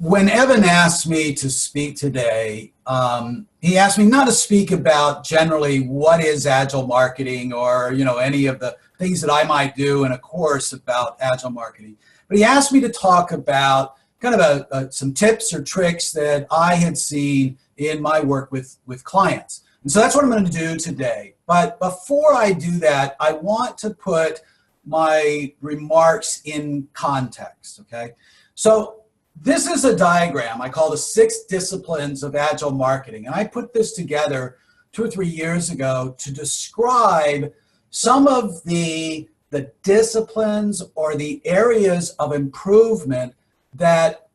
When Evan asked me to speak today, he asked me not to speak about generally what is Agile marketing or, any of the things that I might do in a course about Agile marketing. But he asked me to talk about kind of some tips or tricks that I had seen in my work with clients. And so that's what I'm going to do today. But before I do that, I want to put my remarks in context, okay? So this is a diagram I call the 6 disciplines of Agile marketing. And I put this together 2 or 3 years ago to describe some of the disciplines or the areas of improvement that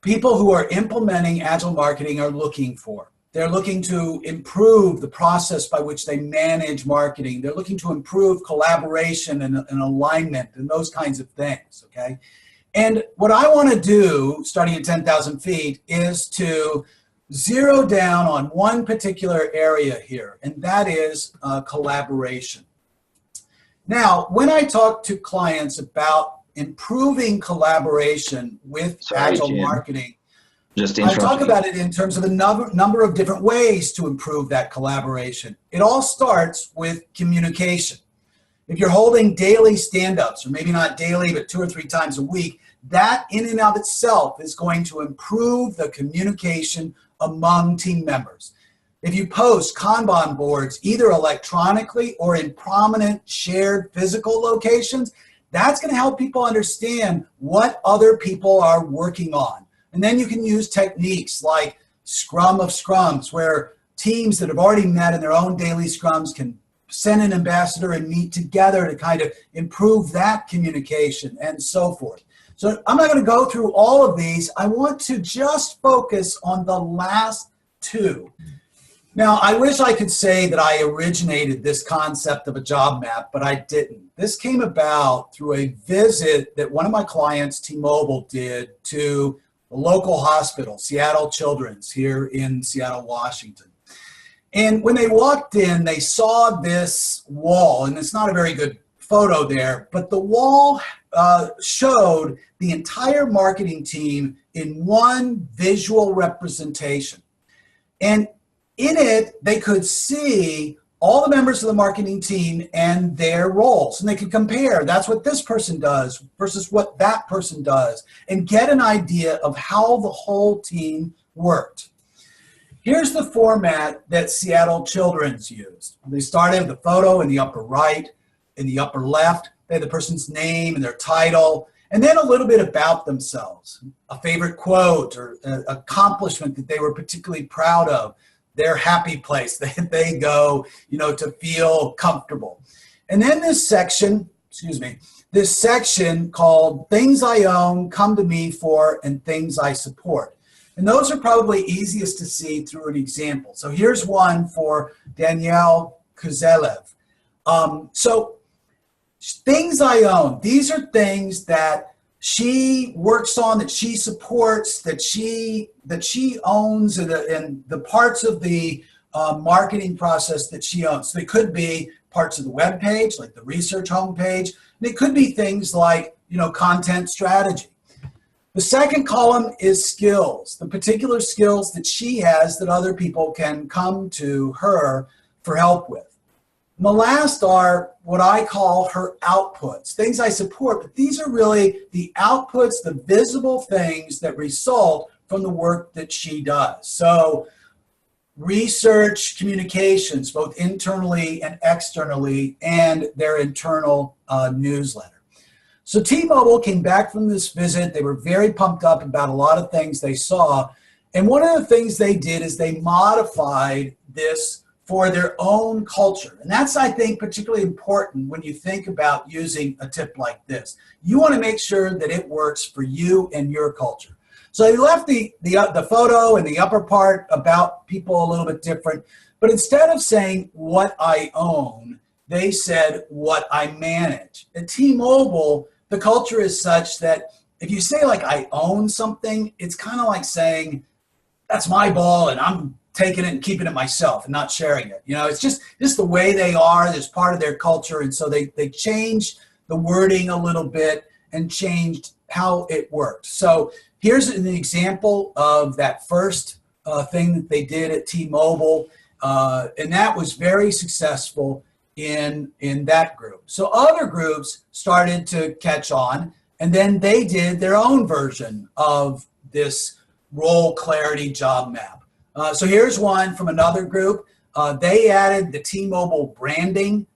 people who are implementing Agile marketing are looking for. They're looking to improve the process by which they manage marketing. They're looking to improve collaboration and alignment and those kinds of things, okay? And what I want to do, starting at 10,000 feet, is to zero down on one particular area here, and that is collaboration. Now, when I talk to clients about improving collaboration with Agile marketing, I talk about it in terms of a number of different ways to improve that collaboration. It all starts with communication. If you're holding daily stand-ups, or maybe not daily, but 2 or 3 times a week, that in and of itself is going to improve the communication among team members. If you post Kanban boards, either electronically or in prominent shared physical locations, that's going to help people understand what other people are working on. And then you can use techniques like Scrum of Scrums, where teams that have already met in their own daily scrums can send an ambassador and meet together to kind of improve that communication and so forth. So I'm not going to go through all of these. I want to just focus on the last 2. Now, I wish I could say that I originated this concept of a job map, but I didn't. This came about through a visit that one of my clients, T-Mobile, did to the local hospital, Seattle Children's, here in Seattle, Washington. And when they walked in, they saw this wall, and it's not a very good photo there, but the wall showed the entire marketing team in one visual representation. And in it, they could see all the members of the marketing team and their roles. And they could compare, that's what this person does versus what that person does, and get an idea of how the whole team worked. Here's the format that Seattle Children's used. They started with the photo in the upper right. In the upper left, they had the person's name and their title, and then a little bit about themselves, a favorite quote or an accomplishment that they were particularly proud of, their happy place that they go, to feel comfortable. And then this section called Things I Own, Come to Me For, and Things I Support. And those are probably easiest to see through an example. So here's one for Danielle Kuzelev. So things I own, these are things that she works on, that she supports, that she owns, and the parts of the marketing process that she owns. So they could be parts of the web page, like the research homepage. And it could be things like, content strategy. The second column is skills, the particular skills that she has that other people can come to her for help with. And the last are what I call her outputs, things I support, but these are really the outputs, the visible things that result from the work that she does. So research, communications, both internally and externally, and their internal newsletter. So T-Mobile came back from this visit. They were very pumped up about a lot of things they saw. And one of the things they did is they modified this for their own culture. And that's, I think, particularly important when you think about using a tip like this. You want to make sure that it works for you and your culture. So they left the photo in the upper part about people a little bit different. But instead of saying what I own, they said what I manage. At T-Mobile, the culture is such that if you say like I own something, it's kind of like saying that's my ball and I'm taking it and keeping it myself and not sharing it. It's just the way they are. It's part of their culture. And so they changed the wording a little bit and changed how it worked. So Here's an example of that first thing that they did at T-Mobile, and that was very successful in that group. So other groups started to catch on, and then they did their own version of this role clarity job map. So here's one from another group. They added the T-Mobile branding.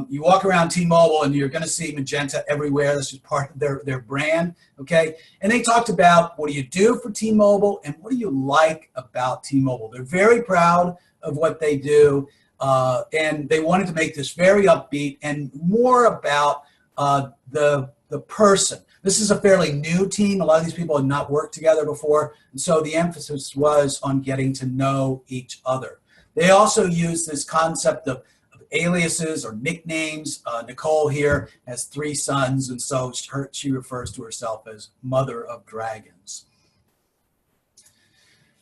You walk around T-Mobile and you're going to see magenta everywhere. That's just part of their brand, okay? And they talked about what do you do for T-Mobile and what do you like about T-Mobile. They're very proud of what they do, and they wanted to make this very upbeat and more about the person. This is a fairly new team. A lot of these people had not worked together before, and so the emphasis was on getting to know each other. They also use this concept of aliases or nicknames. Nicole here has 3 sons, and so she refers to herself as Mother of Dragons.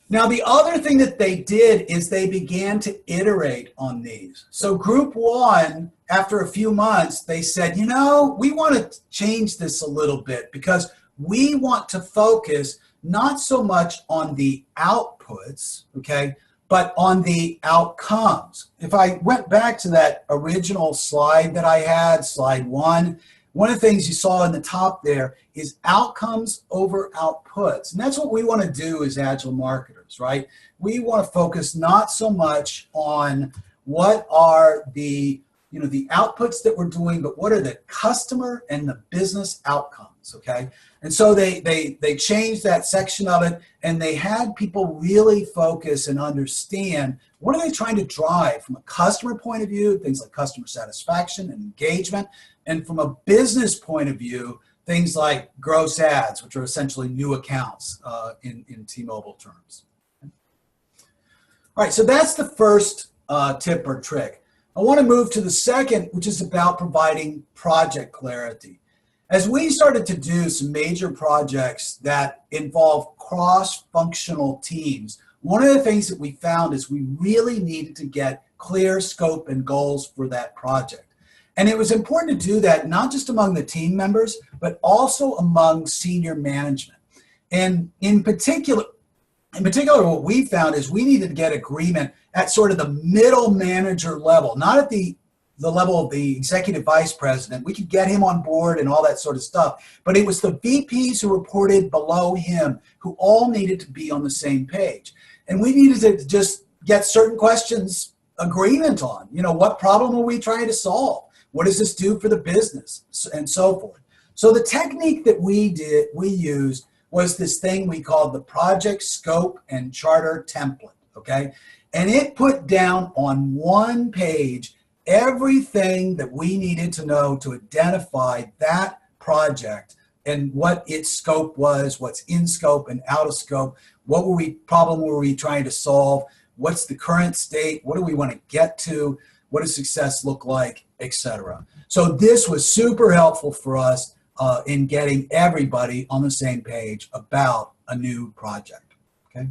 Now, the other thing that they did is they began to iterate on these. So group 1, after a few months, they said, you know, we want to change this a little bit because we want to focus not so much on the outputs, okay, but on the outcomes. If I went back to that original slide that I had, slide 1, one of the things you saw in the top there is outcomes over outputs. And that's what we want to do as Agile marketers, right? We want to focus not so much on what are the, the outputs that we're doing, but what are the customer and the business outcomes, okay? And so they changed that section of it, and they had people really focus and understand what are they trying to drive from a customer point of view, things like customer satisfaction and engagement, and from a business point of view, things like gross ads, which are essentially new accounts in T-Mobile terms. All right, so that's the first tip or trick. I want to move to the second, which is about providing project clarity. As we started to do some major projects that involve cross-functional teams, one of the things that we found is we really needed to get clear scope and goals for that project. And it was important to do that not just among the team members, but also among senior management. And in particular, what we found is we needed to get agreement at sort of the middle manager level, not at the level of the executive vice president. We could get him on board and all that sort of stuff. But it was the VPs who reported below him who all needed to be on the same page. And we needed to just get certain questions agreement on. What problem are we trying to solve? What does this do for the business? And so forth. So the technique that we used was this thing we called the project scope and charter template, okay? And it put down on one page everything that we needed to know to identify that project and what its scope was, what's in scope and out of scope, what problem were we trying to solve, what's the current state, what do we want to get to, what does success look like, etc. So this was super helpful for us in getting everybody on the same page about a new project, okay?